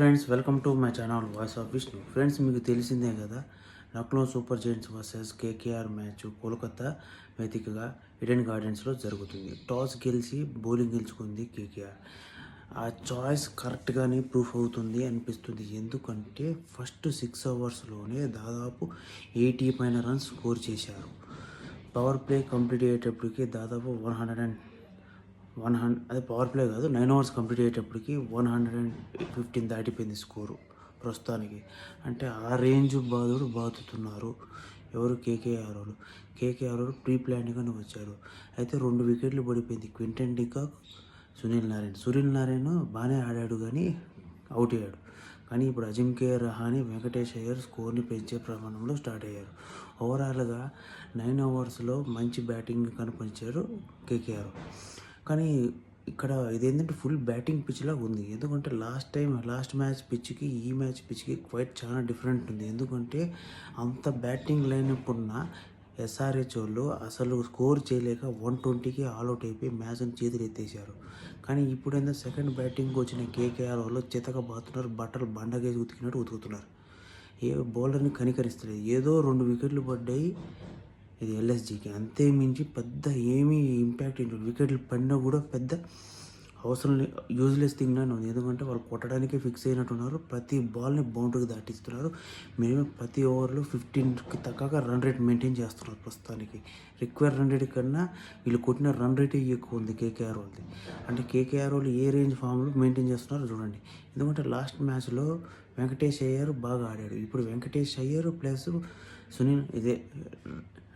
Friends, welcome to my channel voice of Vishnu. Friends, మీకు తెలిసిందే కదా, Lucknow super Giants versus KKR match Kolkata వేదికగా Eden గార్డెన్స్లో జరుగుతుంది. టాస్ గెలిచి బౌలింగ్ గెలుచుకుంది కేకేఆర్. ఆ చాయిస్ కరెక్ట్గానే ప్రూఫ్ అవుతుంది అనిపిస్తుంది. ఎందుకంటే ఫస్ట్ 6 ఓవర్స్లోనే దాదాపు 80 పైన రన్స్ స్కోర్ చేశారు. పవర్ ప్లే కంప్లీట్ అయ్యేటప్పటికి దాదాపు 100 అదే పవర్ ప్లే కాదు, 9 ఓవర్స్ కంప్లీట్ అయ్యేటప్పటికి 115 దాటిపోయింది స్కోరు ప్రస్తుతానికి. అంటే ఆ రేంజ్ బాదుతున్నారు ఎవరు, కేకేఆర్ వాళ్ళు ప్రీ ప్లాన్గానే వచ్చారు. అయితే 2 వికెట్లు పడిపోయింది. క్వింటన్ డికాక్, సునీల్ నారాయణ్ బాగానే ఆడాడు కానీ అవుట్ అయ్యాడు. కానీ ఇప్పుడు అజింక్య రహానే, వెంకటేష్ అయ్యర్ స్కోర్ని పెంచే ప్రమాణంలో స్టార్ట్ అయ్యారు. ఓవరాల్గా 9 ఓవర్స్లో మంచి బ్యాటింగ్ కనిపించారు కేకేఆర్. కానీ ఇక్కడ ఇదేంటంటే ఫుల్ బ్యాటింగ్ పిచ్ లాగా ఉంది. ఎందుకంటే లాస్ట్ మ్యాచ్ పిచ్కి ఈ మ్యాచ్ పిచ్కి చాలా డిఫరెంట్ ఉంది. ఎందుకంటే అంత బ్యాటింగ్ లైనప్ ఉన్న ఎస్ఆర్హెచ్ వాళ్ళు అసలు స్కోర్ చేయలేక 120కి ఆల్అవుట్ అయిపోయి మ్యాచ్ని చేతులు ఎత్తేసారు. కానీ ఇప్పుడు సెకండ్ బ్యాటింగ్కి వచ్చిన కేకేఆర్ వాళ్ళు చితక బాతున్నారు, బట్టలు బండగేసి ఉతుకుతున్నారు. ఏ బౌలర్ని కనికరిస్తలేదు. ఏదో 2 వికెట్లు పడ్డాయి ఇది ఎల్ఎస్జికి, అంతే మించి పెద్ద ఏమీ ఇంపాక్ట్ ఏంటి, వికెట్లు పడినా కూడా పెద్ద అవసరం యూజ్లెస్ థింగ్ అని ఉంది. ఎందుకంటే వాళ్ళు కొట్టడానికే ఫిక్స్ అయినట్టున్నారు. ప్రతి బాల్ని బౌండరీకి దాటిస్తున్నారు. మినిమం ప్రతి ఓవర్లో 15కి తగ్గక రన్ రేట్ మెయింటైన్ చేస్తున్నారు. ప్రస్తుతానికి రిక్వైర్ రన్ రేట్ కన్నా వీళ్ళు కొట్టిన రన్ రేటే ఎక్కువ ఉంది కేకేఆర్ వాళ్ళది. అంటే కేకేఆర్ వాళ్ళు ఏ రేంజ్ ఫామ్లో మెయింటైన్ చేస్తున్నారో చూడండి. ఎందుకంటే లాస్ట్ మ్యాచ్లో వెంకటేష్ అయ్యర్ బాగా ఆడాడు. ఇప్పుడు వెంకటేష్ అయ్యర్ ప్లస్ సునీల్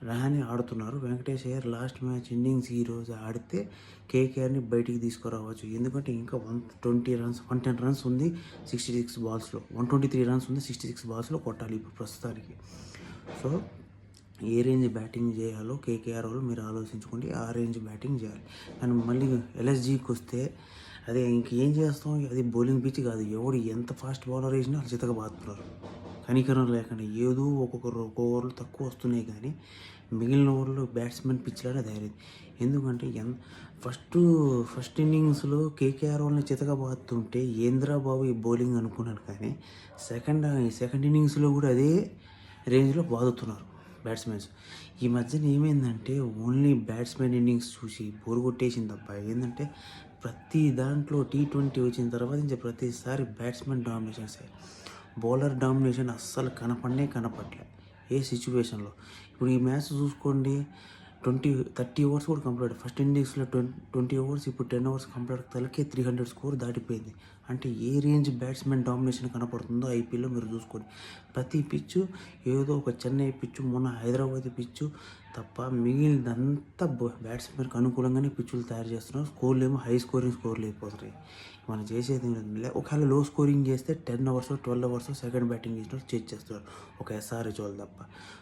రహానే ఆడుతున్నారు. Venkatesh Iyer last match innings ఈరోజు ఆడితే కేకేఆర్ని బయటికి తీసుకురావచ్చు. ఎందుకంటే ఇంకా 110 రన్స్ ఉంది 66 బాల్స్లో, 123 రన్స్ ఉంది 66 బాల్స్లో కొట్టాలి ఇప్పుడు ప్రస్తుతానికి. సో ఏ రేంజ్ బ్యాటింగ్ చేయాలో కేకేఆర్ వాళ్ళు మీరు ఆలోచించుకోండి. ఆ రేంజ్ బ్యాటింగ్ చేయాలి. కానీ మళ్ళీ ఎల్ఎస్జికి వస్తే అదే ఇంకేం చేస్తాం, అది బౌలింగ్ పిచ్ కాదు. ఎవడు ఎంత ఫాస్ట్ బౌలర్ వేసినా వాళ్ళు చితక బాతున్నారు. కనికరం లేకుండా ఏదో ఒక్కొక్క ఓవర్లు తక్కువ వస్తున్నాయి. కానీ మిగిలిన ఓవర్లో బ్యాట్స్మెన్ పిచ్లానే తయారైంది. ఎందుకంటే ఫస్ట్ ఇన్నింగ్స్లో కేకేఆర్ వాళ్ళని చితకబాతుంటే ఏంద్రాబాబు ఈ బౌలింగ్ అనుకున్నాను. కానీ సెకండ్ ఇన్నింగ్స్లో కూడా అదే రేంజ్లో బాదుతున్నారు బ్యాట్స్మెన్స్. ఈ మధ్యన ఏమైందంటే ఓన్లీ బ్యాట్స్మెన్ ఇన్నింగ్స్ చూసి బోరు కొట్టేసింది తప్ప ఏంటంటే ప్రతి దాంట్లో T20 వచ్చిన తర్వాత నుంచి ప్రతిసారి బ్యాట్స్మెన్ డామినేషన్స్, బౌలర్ డామినేషన్ అస్సలు కనపడలే ఏ సిచ్యువేషన్లో. ఇప్పుడు ఈ మ్యాచ్ చూసుకోండి, 30 ఓవర్స్ కూడా కంప్లీట్. ఫస్ట్ ఇన్నింగ్స్లో 20 ఓవర్స్, ఇప్పుడు 10 ఓవర్స్ కంప్లీట్. తలకే 300 స్కోర్ దాటిపోయింది. అంటే ఏ రేంజ్ బ్యాట్స్మెన్ డామినేషన్ కనపడుతుందో ఐపీఎల్లో మీరు చూసుకోండి. ప్రతి పిచ్చు ఏదో ఒక చెన్నై పిచ్చు, మొన్న హైదరాబాద్ పిచ్చు తప్ప మిగిలినంతా బ్యాట్స్మెన్కి అనుకూలంగానే పిచ్చులు తయారు చేస్తున్నారు. స్కోర్లు ఏమో హై స్కోర్లు అయిపోతున్నాయి. మనం చేసేది ఒకవేళ లో స్కోరింగ్ చేస్తే 10 ఓవర్స్ 12 ఓవర్స్ సెకండ్ బ్యాటింగ్ చేసినట్టు చేస్తున్నారు ఒక ఎస్ఆర్హెచ్ వాళ్ళు తప్ప.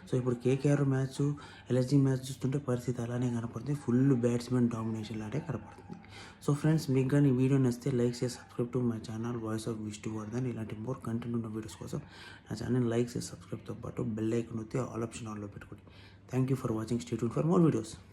సో ఇప్పుడు కేకేఆర్ మ్యాచ్, ఎల్ఎస్జీ మ్యాచ్ చూస్తుంటే పరిస్థితి అలానే కనపడుతుంది. ఫుల్ బ్యాట్స్మెన్ డామినేషన్ లానే కనపడుతుంది. సో ఫ్రెండ్స్, మీకు కానీ ఈ వీడియో నచ్చితే లైక్ చేసి subscribe to my channel voice of Vishnuvardhan. ఇలాంటి మోర్ కంటెంట్ ఉన్న వీడియోస్ కోసం నా ఛానల్ లైక్ చేసి సబ్స్క్రైబ్తో పాటు బెల్ ఐకాన్ వస్తే ఆల్ ఆప్షన్ ఆన్లో పెట్టుకోండి. Thank you for watching. Stay tuned for more videos.